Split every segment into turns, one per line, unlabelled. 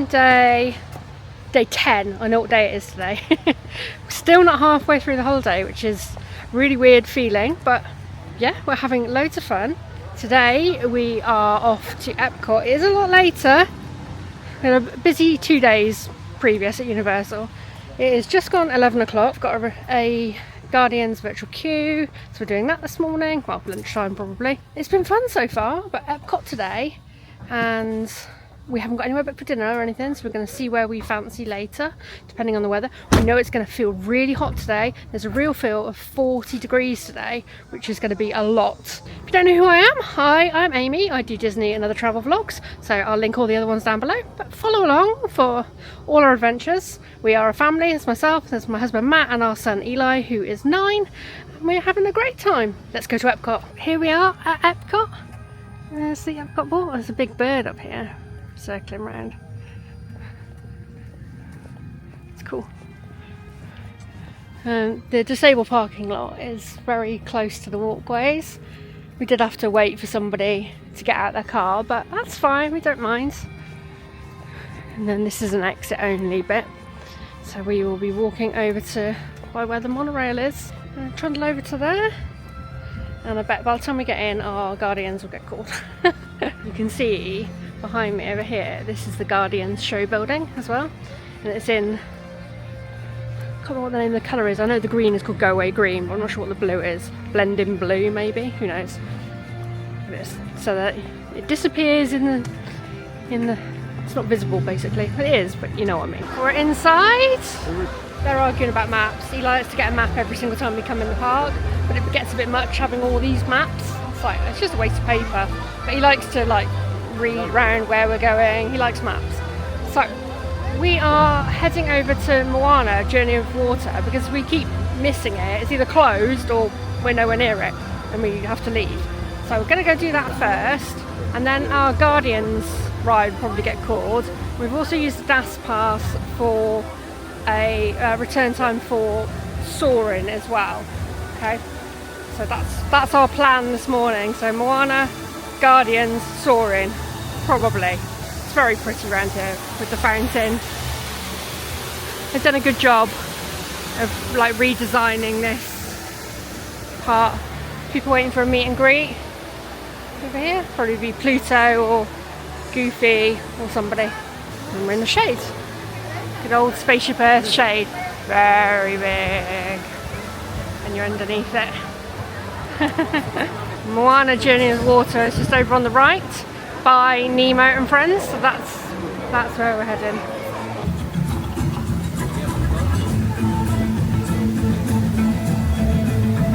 day 10. I know what day it is today. Still not halfway through the holiday, which is a really weird feeling, but yeah, we're having loads of fun. Today we are off to Epcot. It is a lot later. We had a busy 2 days previous at Universal. It is just gone 11 o'clock. We've got a Guardians virtual queue, so we're doing that this morning. Well, lunchtime probably. It's been fun so far, but Epcot today, and we haven't got anywhere booked for dinner or anything, so we're going to see where we fancy later, depending on the weather. We know it's going to feel really hot today. There's a real feel of 40 degrees today, which is going to be a lot. If you don't know who I am, hi, I'm Amy. I do Disney and other travel vlogs, so I'll link all the other ones down below. But follow along for all our adventures. We are a family. It's myself, there's my husband Matt, and our son Eli, who is 9, and we're having a great time. Let's go to Epcot. Here we are at Epcot. There's the Epcot ball. There's a big bird up here circling around. It's cool. The disabled parking lot is very close to the walkways. We did have to wait for somebody to get out their car, but that's fine, we don't mind. And then this is an exit only bit, so we will be walking over to by where the monorail is and trundle over to there, and I bet by the time we get in our Guardians will get called. You can see behind me over here, this is the Guardians show building as well, and it's in, I can't remember what the name of the colour is. I know the green is called Go Away Green, but I'm not sure what the blue is. Blending blue maybe, who knows. This, so that it disappears in the it's not visible basically, but it is, but you know what I mean. We're inside. They're arguing about maps. He likes to get a map every single time we come in the park, but it gets a bit much having all these maps. It's just a waste of paper, but he likes to like read around where we're going. He likes maps. So we are heading over to Moana Journey of Water because we keep missing it. It's either closed or we're nowhere near it and we have to leave. So we're going to go do that first, and then our Guardians ride will probably get called. We've also used the DAS pass for a return time for Soarin as well. Okay, so that's our plan this morning. So Moana, Guardians, Soarin, probably. It's very pretty around here with the fountain. They've done a good job of like redesigning this part. People waiting for a meet and greet over here. Probably be Pluto or Goofy or somebody. And we're in the shade. Good old Spaceship Earth shade. Very big. And you're underneath it. Moana Journey of Water is just over on the right by Nemo and Friends, so that's where we're heading.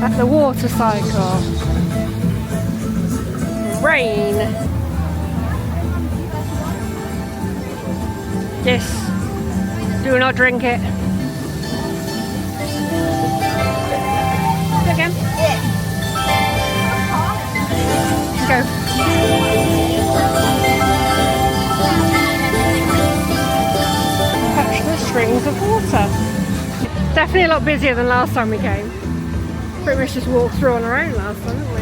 At the water cycle. Rain. Yes. Do not drink it. Again? Go. Touch the strings of water. Definitely a lot busier than last time we came. Pretty much just walked through on our own last time, didn't we?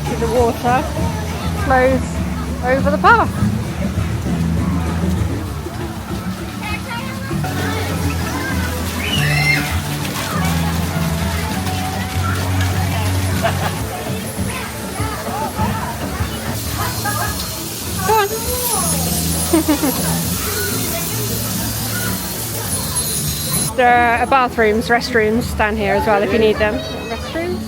See the water flows over the path. Go on. There are bathrooms, restrooms down here as well if you need them. Restrooms.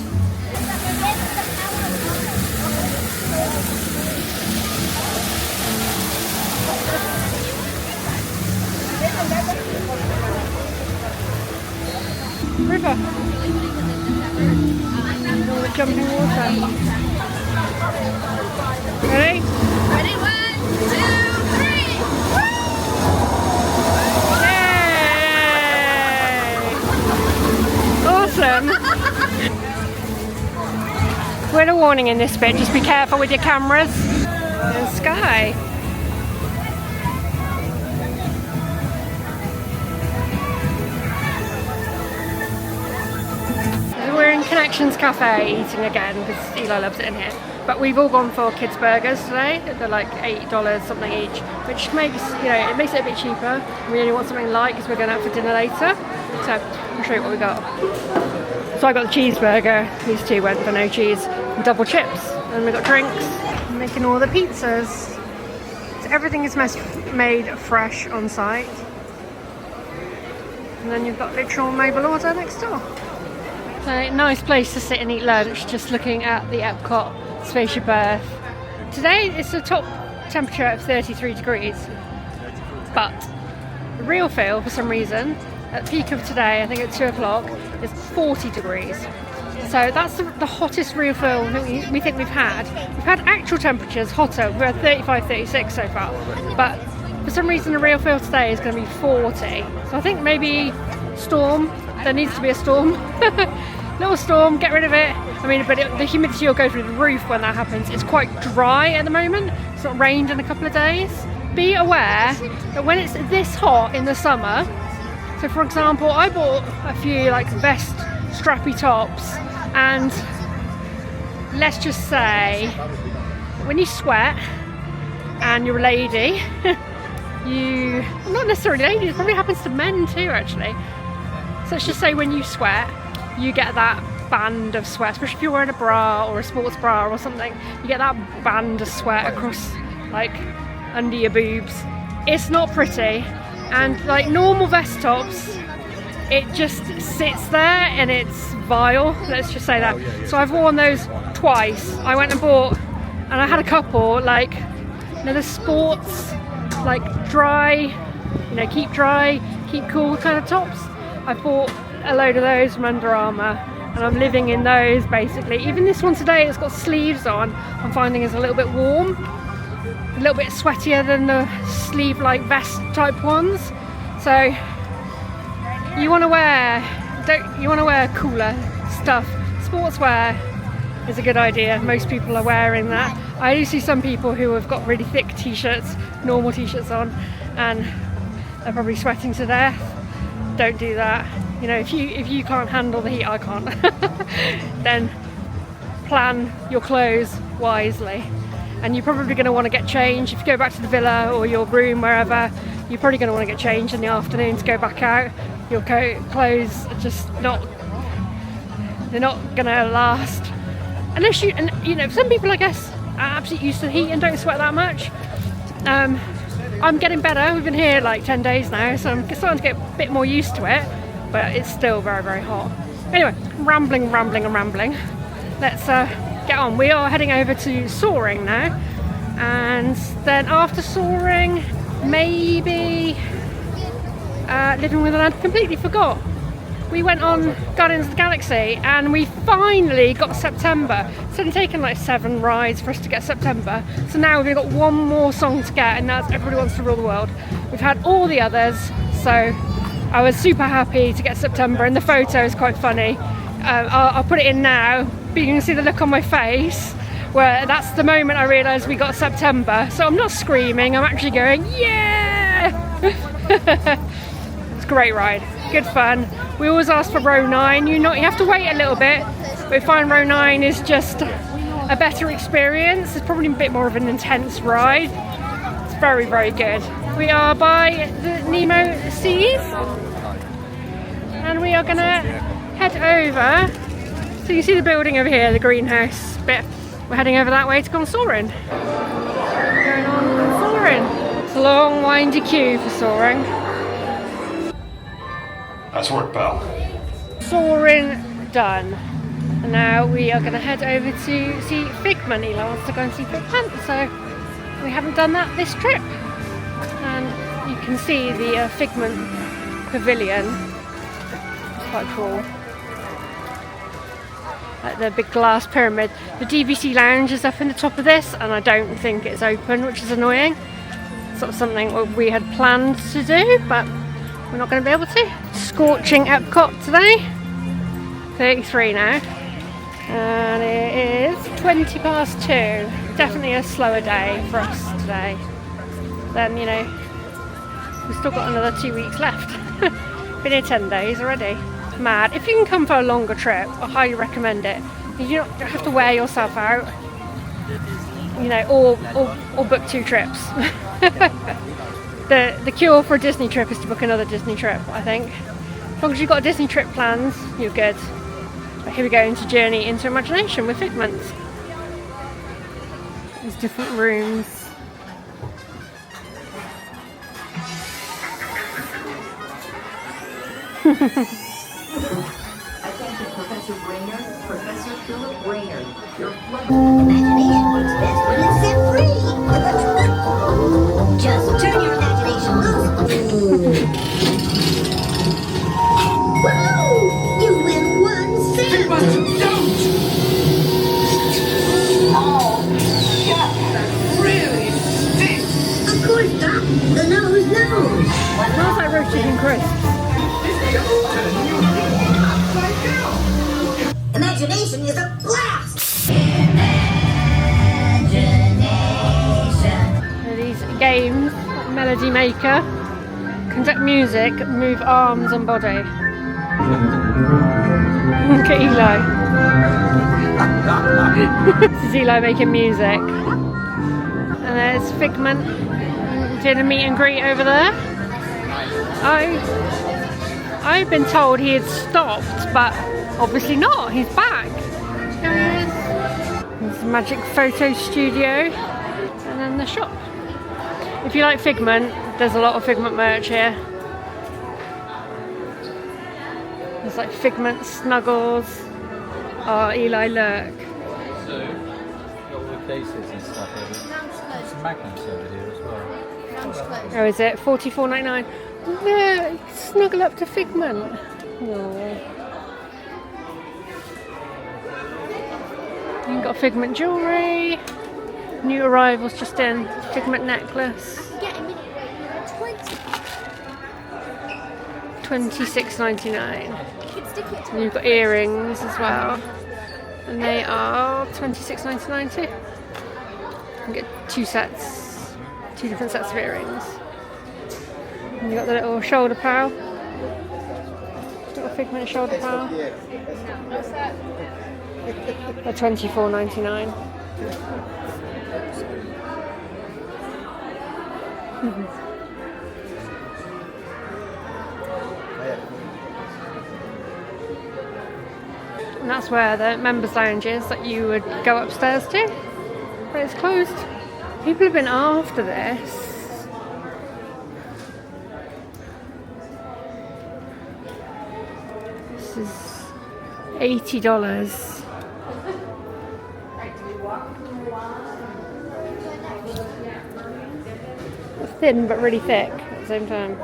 River. All the jumping water. Ready?
Ready? 1, 2, 3.
Yay! Awesome. Word of warning in this bit, just be careful with your cameras. There's Sky. Connections Cafe eating again because Eli loves it in here. But we've all gone for kids burgers today. They're like $8 something each, which makes, you know, it makes it a bit cheaper. We only want something light because we're going out for dinner later. So I'll show you what we got. So I got the cheeseburger. These two went for no cheese and double chips. And we got drinks. I'm making all the pizzas. So everything is made fresh on site. And then you've got literal mobile order next door. So nice place to sit and eat lunch, just looking at the Epcot Spaceship Earth. Today it's a top temperature of 33 degrees, but the real feel, for some reason, at peak of today, I think at 2 o'clock, is 40 degrees. So that's the hottest real feel that we think we've had. We've had actual temperatures hotter, we're at 35, 36 so far, but for some reason the real feel today is going to be 40. So I think maybe storm, there needs to be a storm. Little storm, get rid of it. I mean, but the humidity will go through the roof when that happens. It's quite dry at the moment. It's not rained in a couple of days. Be aware that when it's this hot in the summer, so for example, I bought a few like vest strappy tops, and let's just say when you sweat and you're a lady, not necessarily ladies, it probably happens to men too actually. So let's just say when you sweat, you get that band of sweat, especially if you're wearing a bra or a sports bra or something, you get that band of sweat across, like, under your boobs. It's not pretty, and like normal vest tops, it just sits there and it's vile, let's just say that. So I've worn those twice. I went and bought, and I had a couple, like, you know, the sports, like dry, you know, keep dry, keep cool kind of tops. I bought a load of those from Under Armour, and I'm living in those basically. Even this one today, it's got sleeves on, I'm finding is a little bit warm, a little bit sweatier than the sleeve-like vest type ones. So you want to wear cooler stuff. Sportswear is a good idea. Most people are wearing that. I do see some people who have got really thick t-shirts, normal t-shirts on, and they're probably sweating to death. Don't do that. You know, if you can't handle the heat, I can't, then plan your clothes wisely. And you're probably going to want to get changed. If you go back to the villa or your room, wherever, you're probably going to want to get changed in the afternoon to go back out. Your clothes are just they're not going to last. Unless you know, some people I guess are absolutely used to the heat and don't sweat that much. I'm getting better. We've been here like 10 days now, so I'm starting to get a bit more used to it. But it's still very, very hot. Anyway, rambling. Let's get on. We are heading over to Soarin now, and then after Soarin, maybe Living Wonderland. Completely forgot. We went on Guardians of the Galaxy, and we finally got September. It's only taken like 7 rides for us to get September. So now we've got one more song to get, and that's Everybody Wants to Rule the World. We've had all the others, so I was super happy to get September, and the photo is quite funny. I'll put it in now, but you can see the look on my face, where that's the moment I realised we got September. So I'm not screaming, I'm actually going, yeah! It's a great ride, good fun. We always ask for row 9, you have to wait a little bit, but we find row 9 is just a better experience. It's probably a bit more of an intense ride. It's very, very good. We are by the Nemo Seas, and we are going to head over. So you see the building over here, the greenhouse bit. We're heading over that way to go on Soarin. Going on Soarin. It's a long, windy queue for Soarin.
Nice work, pal.
Soarin done. And now we are going to head over to see Figment. Eli wants to go and see Figment, so we haven't done that this trip. And you can see the Figment pavilion. It's quite cool. Like the big glass pyramid. The DVC lounge is up in the top of this, and I don't think it's open, which is annoying. Sort of something we had planned to do, but we're not going to be able to. Scorching Epcot today. 33 now. And it is 20 past 2. Definitely a slower day for us today. Then, you know, we've still got another 2 weeks left. Been here 10 days already. mad. If you can come for a longer trip, I highly recommend it. You don't have to wear yourself out, you know, or book 2 trips. The cure for a Disney trip is to book another Disney trip, I think. As long as you've got Disney trip plans, you're good. But here we go into Journey into Imagination with Figment. There's different rooms.
Attention, Professor Brainerd, Professor Philip Brainerd. Your imagination works best when it's set free. Just turn your imagination loose. Woo! You win 1 cent.
But don't! Oh, God, that really stinks!
Of course, Doc. The nose knows.
Smells like roast chicken crisps.
Imagination is a blast!
These games, like Melody Maker, conduct music, move arms and body. Look at Eli. This is Eli making music. And there's Figment doing a meet and greet over there. I've been told he had stopped, but obviously not. He's back. There he is. There's the Magic Photo Studio, and then the shop. If you like Figment, there's a lot of Figment merch here. There's like Figment snuggles. Oh, Eli, look.
So, you've got all the cases and stuff over there. Some magnets over here as well.
Oh, is it? $44.99. Look, snuggle up to Figment. Oh. You've got Figment jewellery. New arrivals just in. Figment necklace. $26.99. And you've got earrings as well. And they are $26.99 too. You can get 2 sets. 2 different sets of earrings. And you've got the little shoulder pal. Little Figment shoulder pal. They're $24.99. And that's where the members' lounge is that you would go upstairs to. But it's closed. People have been after this. This is $80. It's thin but really thick at the same time.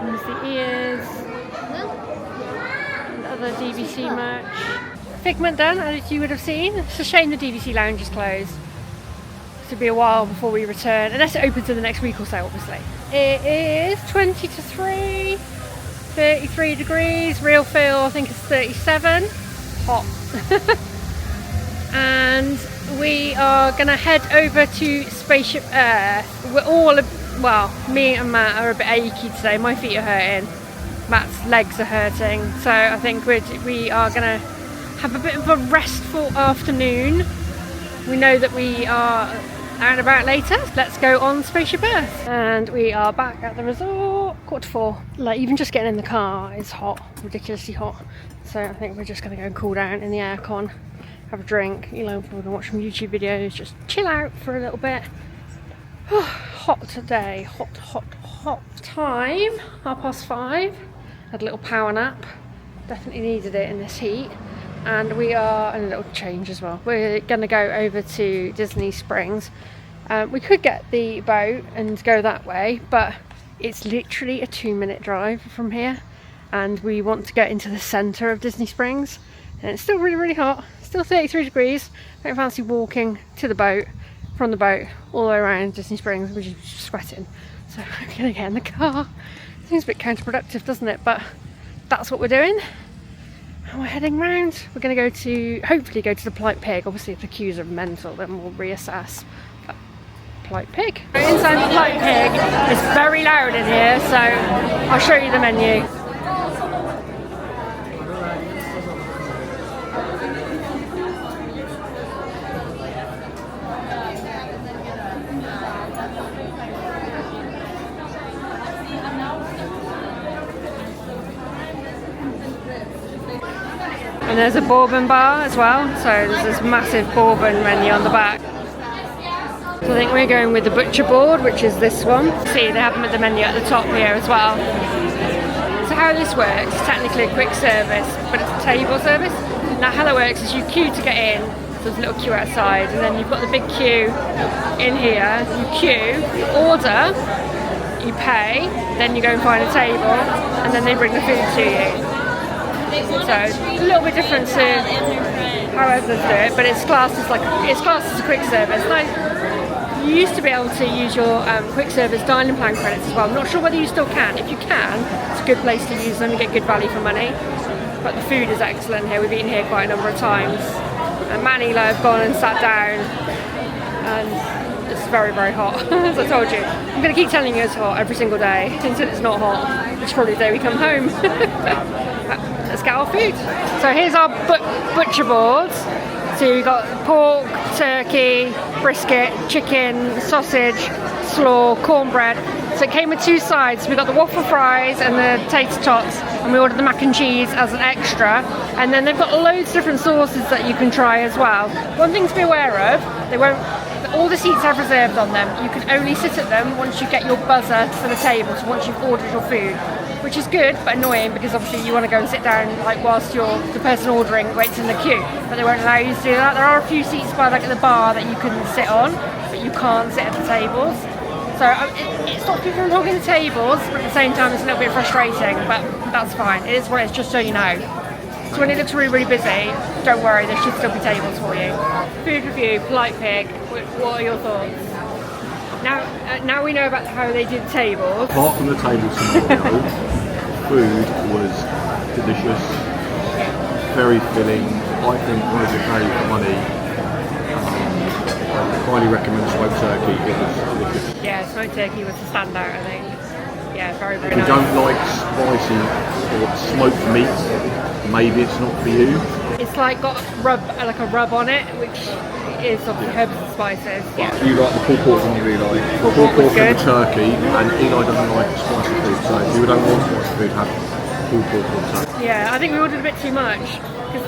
There's the ears. And other DVC merch. Figment done, as you would have seen. It's a shame the DVC lounge is closed. It'll be a while before we return, unless it opens in the next week or so, obviously. It is 20 to 3, 33 degrees. Real feel, I think, is 37. Hot. And we are going to head over to Spaceship Earth. We're all, well, me and Matt are a bit achy today. My feet are hurting. Matt's legs are hurting. So I think we are going to have a bit of a restful afternoon. We know that we are out and about later. Let's go on Spaceship Earth. And we are back at the resort, 4:15. Like, even just getting in the car is hot, ridiculously hot. So I think we're just going to go and cool down in the aircon, have a drink, you know, we're going to watch some YouTube videos, just chill out for a little bit. Hot today, hot time, 5:30. Had a little power nap, definitely needed it in this heat. And we are, and a little change as well. We're going to go over to Disney Springs. We could get the boat and go that way, but it's literally a 2-minute drive from here. And we want to get into the centre of Disney Springs. And it's still really, really hot. Still 33 degrees. Don't fancy walking to the boat, from the boat, all the way around Disney Springs, which is sweating. So I'm going to get in the car. Seems a bit counterproductive, doesn't it? But that's what we're doing. And we're heading round. We're going to go to, hopefully go to the Polite Pig. Obviously if the queues are mental, then we'll reassess. But Polite Pig. Inside the Polite Pig, it's very loud in here, so I'll show you the menu. And there's a bourbon bar as well, so there's this massive bourbon menu on the back. So I think we're going with the butcher board, which is this one. See, they have them at the menu at the top here as well. So how this works, it's technically a quick service, but it's a table service. Now how that works is you queue to get in, so there's a little queue outside, and then you've got the big queue in here. You queue, you order, you pay, then you go and find a table, and then they bring the food to you. So a little bit different to how others do it, but it's classed as a quick service. Now, you used to be able to use your quick service dining plan credits as well. I'm not sure whether you still can. If you can, it's a good place to use them and get good value for money. But the food is excellent here. We've eaten here quite a number of times. And Matt and Eli have gone and sat down, and it's very, very hot. As I told you, I'm going to keep telling you it's hot every single day until it's not hot, which is probably the day we come home. Let's get our food. So here's our butcher boards. So we've got pork, turkey, brisket, chicken, sausage, slaw, cornbread. So it came with two sides. We got the waffle fries and the tater tots, and we ordered the mac and cheese as an extra. And then they've got loads of different sauces that you can try as well. One thing to be aware of, all the seats have reserved on them. You can only sit at them once you get your buzzer for the table, so once you've ordered your food. Which is good, but annoying, because obviously you want to go and sit down whilst the person ordering waits in the queue, but they won't allow you to do that. There are a few seats by the bar that you can sit on, but you can't sit at the tables. So it stops people from hogging the tables, but at the same time it's a little bit frustrating, but that's fine. It is what it is, just so you know. So when it looks really, really busy, don't worry, there should still be tables for you. Food review, Polite Pig, what are your thoughts? Now we know about how they did tables.
Apart from the table scenario, food was delicious, very filling. I think one of the value for money. I highly recommend smoked turkey. It was delicious.
Yeah, smoked turkey was a standout, I think. Yeah, very, very
If you
nice.
don't like spicy or smoked meat, maybe it's not for you.
It's got a rub on it, which is obviously herbs and spices. Yeah.
You like the pulled pork, and you really like
Pulled
pulled
pork was
pork and
good.
the turkey, and Eli doesn't like spicy food, so if you don't want spicy food, have pulled pork or turkey.
Yeah, I think we ordered a bit too much, because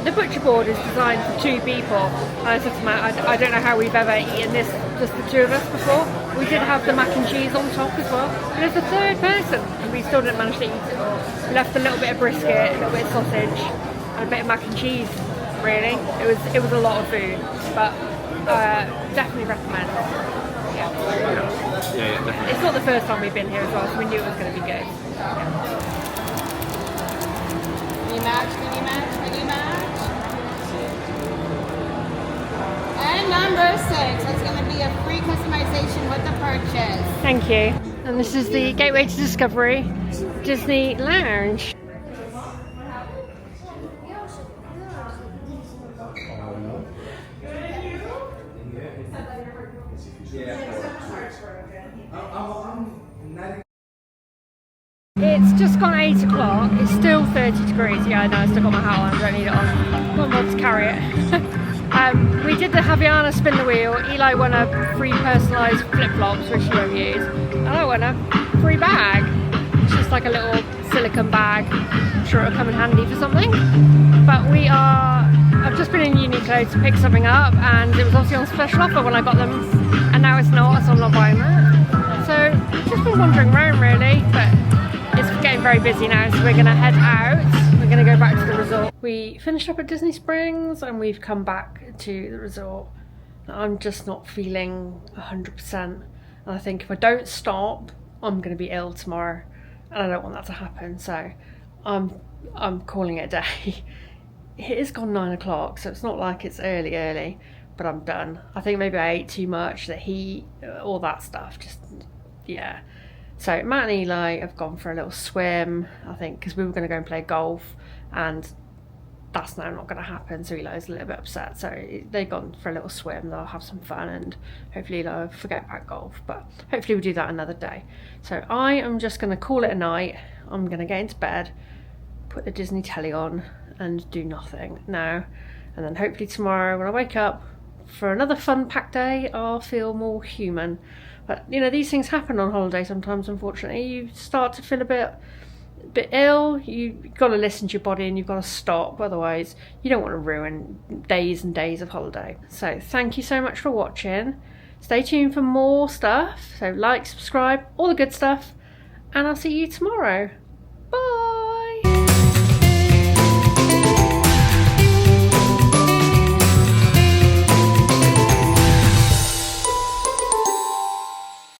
the butcher board is designed for 2 people. And I said to Matt, I don't know how we've ever eaten this, just the 2 of us before. We did have the mac and cheese on top as well, but it's the 3rd person, and we still didn't manage to eat it all. We left a little bit of brisket, a little bit of sausage, and a bit of mac and cheese. Really, it was a lot of food, but definitely recommend. Yeah,
Definitely.
it's not the first time we've been here as well, so we knew it was going to be good.
Mini match. And number 6, that's going to be a free customization with the purchase.
Thank you. And this is the Gateway to Discovery Disney Lounge. It's just gone 8 o'clock. It's still 30 degrees. Yeah, I know, I still got my hat on. I don't need it on. Got more to carry it. We did the Havaiana spin the wheel. Eli won a free personalised flip-flops, which he won't use. And I won a free bag. It's just like a little silicone bag. I'm sure it'll come in handy for something. But I've just been in Uniqlo to pick something up, and it was obviously on special offer when I got them, and now it's not, so I'm not buying that. So I've just been wandering around really, but it's getting very busy now, so we're going to head out. We're going to go back to the resort. We finished up at Disney Springs and we've come back to the resort. I'm just not feeling 100%, and I think if I don't stop, I'm going to be ill tomorrow, and I don't want that to happen, so I'm calling it a day. It is gone 9 o'clock, so it's not like it's early, but I'm done. I think maybe I ate too much, the heat, all that stuff, just, yeah. So Matt and Eli have gone for a little swim, I think, because we were going to go and play golf, and that's now not going to happen, so Eli's a little bit upset. So they've gone for a little swim, they'll have some fun, and hopefully Eli will forget about golf, but hopefully we'll do that another day. So I am just going to call it a night. I'm going to get into bed, put the Disney telly on, and do nothing now. And then hopefully tomorrow when I wake up for another fun packed day, I'll feel more human. But you know, these things happen on holiday sometimes, unfortunately. You start to feel a bit bit ill, you've got to listen to your body and you've got to stop, otherwise you don't want to ruin days and days of holiday. So thank you so much for watching. Stay tuned for more stuff, so like, subscribe, all the good stuff, and I'll see you tomorrow.